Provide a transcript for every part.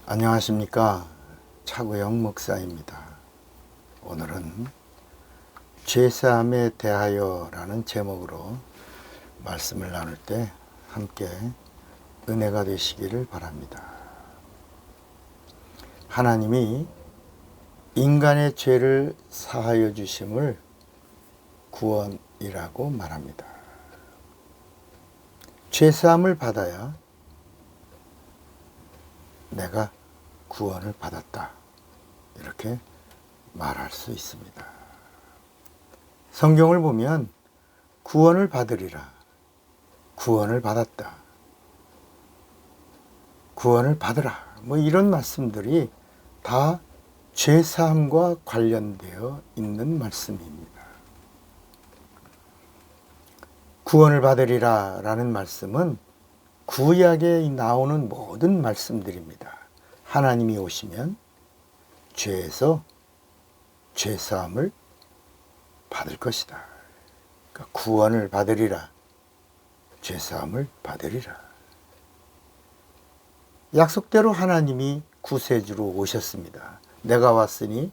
안녕하십니까. 차구영 목사입니다. 오늘은 죄사함에 대하여 라는 제목으로 말씀을 나눌 때 함께 은혜가 되시기를 바랍니다. 하나님이 인간의 죄를 사하여 주심을 구원이라고 말합니다. 죄사함을 받아야 내가 구원을 받았다, 이렇게 말할 수 있습니다. 성경을 보면 구원을 받으리라, 구원을 받았다, 구원을 받으라, 이런 말씀들이 다 죄사함과 관련되어 있는 말씀입니다. 구원을 받으리라 라는 말씀은 구약에 나오는 모든 말씀들입니다. 하나님이 오시면 죄에서 죄사함을 받을 것이다. 그러니까 구원을 받으리라, 죄사함을 받으리라. 약속대로 하나님이 구세주로 오셨습니다. 내가 왔으니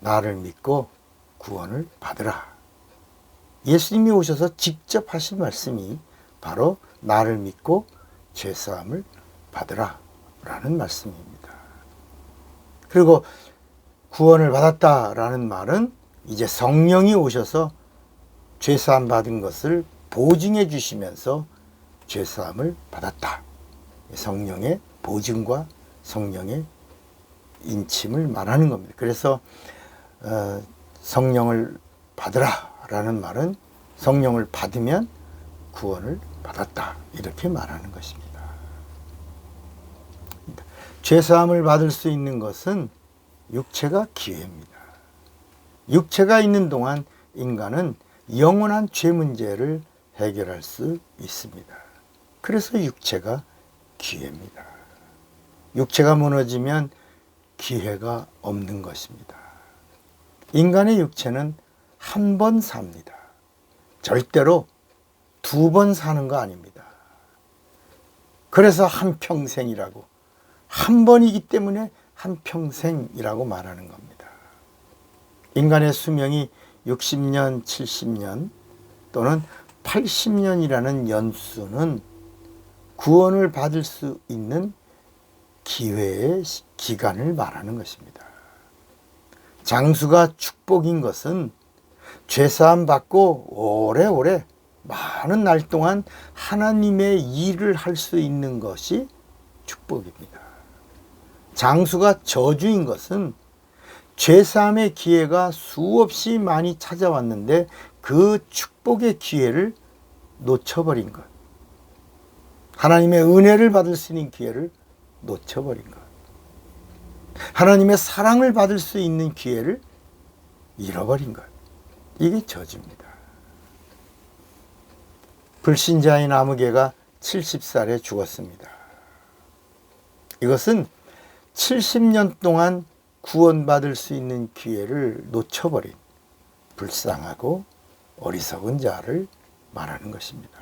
나를 믿고 구원을 받으라. 예수님이 오셔서 직접 하신 말씀이 바로 나를 믿고 죄사함을 받으라 라는 말씀입니다. 그리고 구원을 받았다라는 말은 이제 성령이 오셔서 죄사함 받은 것을 보증해 주시면서 죄사함을 받았다. 성령의 보증과 성령의 인침을 말하는 겁니다. 그래서 성령을 받으라 라는 말은 성령을 받으면 구원을 받았다, 이렇게 말하는 것입니다. 죄사함을 받을 수 있는 것은 육체가 기회입니다. 육체가 있는 동안 인간은 영원한 죄 문제를 해결할 수 있습니다. 그래서 육체가 기회입니다. 육체가 무너지면 기회가 없는 것입니다. 인간의 육체는 한 번 삽니다. 절대로 두 번 사는 거 아닙니다. 그래서 한평생이라고, 한 번이기 때문에 한평생이라고 말하는 겁니다. 인간의 수명이 60년, 70년 또는 80년이라는 연수는 구원을 받을 수 있는 기회의 기간을 말하는 것입니다. 장수가 축복인 것은 죄사함 받고 오래오래 많은 날 동안 하나님의 일을 할 수 있는 것이 축복입니다. 장수가 저주인 것은 죄사함의 기회가 수없이 많이 찾아왔는데 그 축복의 기회를 놓쳐버린 것, 하나님의 은혜를 받을 수 있는 기회를 놓쳐버린 것, 하나님의 사랑을 받을 수 있는 기회를 잃어버린 것, 이게 저주입니다. 불신자인 아무개가 70살에 죽었습니다. 이것은 70년 동안 구원받을 수 있는 기회를 놓쳐버린 불쌍하고 어리석은 자를 말하는 것입니다.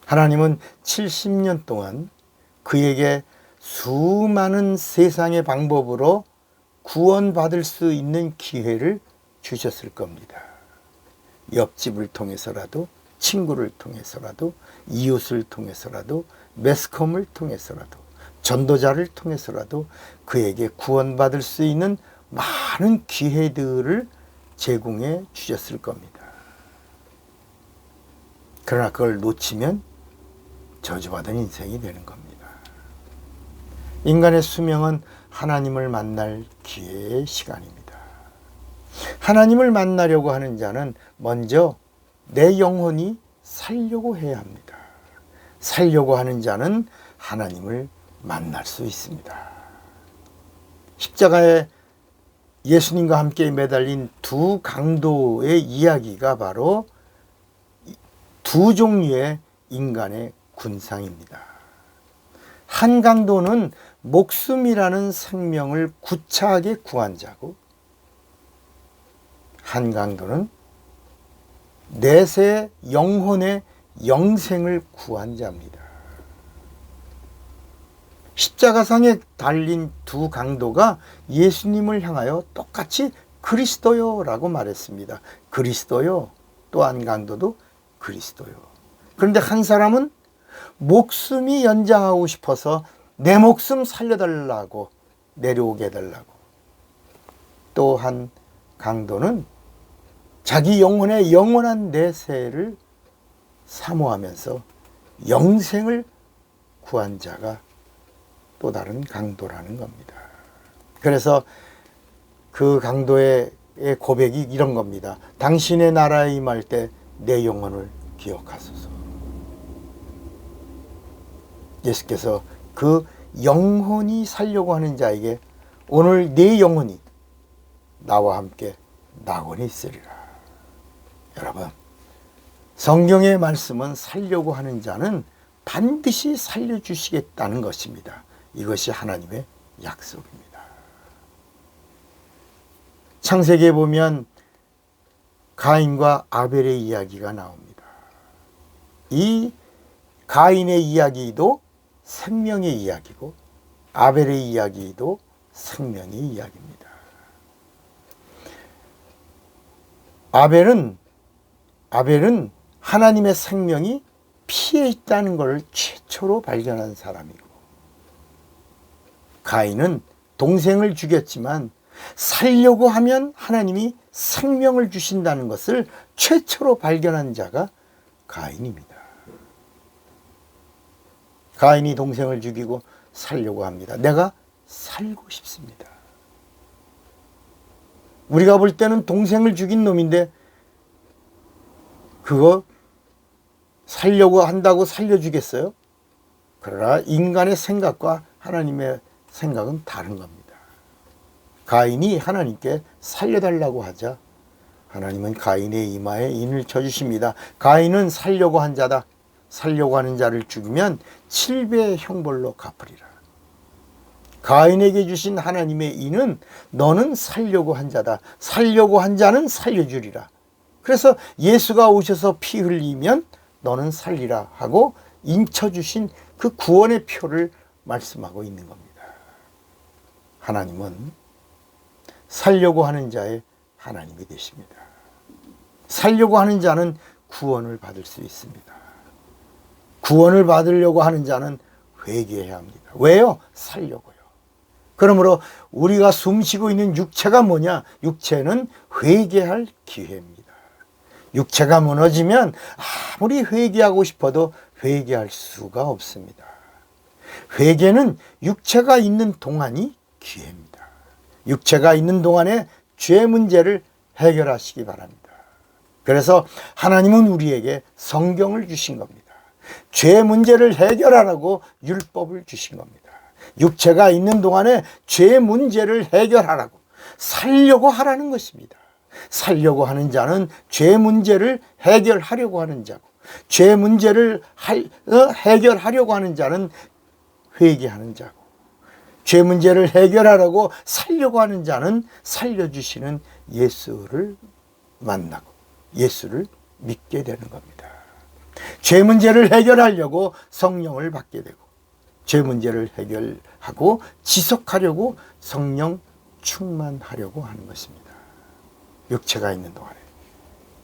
하나님은 70년 동안 그에게 수많은 세상의 방법으로 구원받을 수 있는 기회를 주셨을 겁니다. 옆집을 통해서라도, 친구를 통해서라도, 이웃을 통해서라도, 매스컴을 통해서라도, 전도자를 통해서라도 그에게 구원받을 수 있는 많은 기회들을 제공해 주셨을 겁니다. 그러나 그걸 놓치면 저주받은 인생이 되는 겁니다. 인간의 수명은 하나님을 만날 기회의 시간입니다. 하나님을 만나려고 하는 자는 먼저 내 영혼이 살려고 해야 합니다. 살려고 하는 자는 하나님을 만날 수 있습니다. 십자가에 예수님과 함께 매달린 두 강도의 이야기가 바로 두 종류의 인간의 군상입니다. 한 강도는 목숨이라는 생명을 구차하게 구한 자고, 한 강도는 내세 영혼의 영생을 구한 자입니다. 십자가상에 달린 두 강도가 예수님을 향하여 똑같이 그리스도요 라고 말했습니다. 그리스도요. 또 한 강도도 그리스도요. 그런데 한 사람은 목숨이 연장하고 싶어서 내 목숨 살려달라고, 내려오게 해달라고. 또 한 강도는 자기 영혼의 영원한 내세를 사모하면서 영생을 구한 자가 또 다른 강도라는 겁니다. 그래서 그 강도의 고백이 이런 겁니다. 당신의 나라에 임할 때 내 영혼을 기억하소서. 예수께서 그 영혼이 살려고 하는 자에게 오늘 내 영혼이 나와 함께 낙원에 있으리라. 여러분, 성경의 말씀은 살려고 하는 자는 반드시 살려주시겠다는 것입니다. 이것이 하나님의 약속입니다. 창세기에 보면 가인과 아벨의 이야기가 나옵니다. 이 가인의 이야기도 생명의 이야기고 아벨의 이야기도 생명의 이야기입니다. 아벨은 하나님의 생명이 피에 있다는 것을 최초로 발견한 사람이고, 가인은 동생을 죽였지만 살려고 하면 하나님이 생명을 주신다는 것을 최초로 발견한 자가 가인입니다. 가인이 동생을 죽이고 살려고 합니다. 내가 살고 싶습니다. 우리가 볼 때는 동생을 죽인 놈인데 그거 살려고 한다고 살려주겠어요? 그러나 인간의 생각과 하나님의 생각은 다른 겁니다. 가인이 하나님께 살려달라고 하자 하나님은 가인의 이마에 인을 쳐주십니다. 가인은 살려고 한 자다. 살려고 하는 자를 죽이면 7배의 형벌로 갚으리라. 가인에게 주신 하나님의 인은 너는 살려고 한 자다. 살려고 한 자는 살려주리라. 그래서 예수가 오셔서 피 흘리면 너는 살리라 하고 인 쳐주신 그 구원의 표를 말씀하고 있는 겁니다. 하나님은 살려고 하는 자의 하나님이 되십니다. 살려고 하는 자는 구원을 받을 수 있습니다. 구원을 받으려고 하는 자는 회개해야 합니다. 왜요? 살려고요. 그러므로 우리가 숨쉬고 있는 육체가 뭐냐? 육체는 회개할 기회입니다. 육체가 무너지면 아무리 회개하고 싶어도 회개할 수가 없습니다. 회개는 육체가 있는 동안이 기회입니다. 육체가 있는 동안에 죄 문제를 해결하시기 바랍니다. 그래서 하나님은 우리에게 성경을 주신 겁니다. 죄 문제를 해결하라고 율법을 주신 겁니다. 육체가 있는 동안에 죄 문제를 해결하라고, 살려고 하라는 것입니다. 살려고 하는 자는 죄 문제를 해결하려고 하는 자고, 죄 문제를 해결하려고 하는 자는 회개하는 자고, 죄 문제를 해결하라고 살려고 하는 자는 살려주시는 예수를 만나고 예수를 믿게 되는 겁니다. 죄 문제를 해결하려고 성령을 받게 되고, 죄 문제를 해결하고 지속하려고 성령 충만하려고 하는 것입니다. 육체가 있는 동안에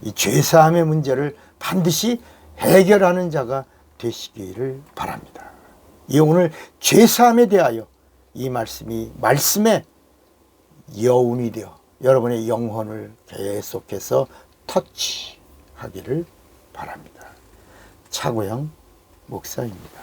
이 죄사함의 문제를 반드시 해결하는 자가 되시기를 바랍니다. 이 오늘 죄사함에 대하여 이 말씀의 여운이 되어 여러분의 영혼을 계속해서 터치하기를 바랍니다. 차고영 목사입니다.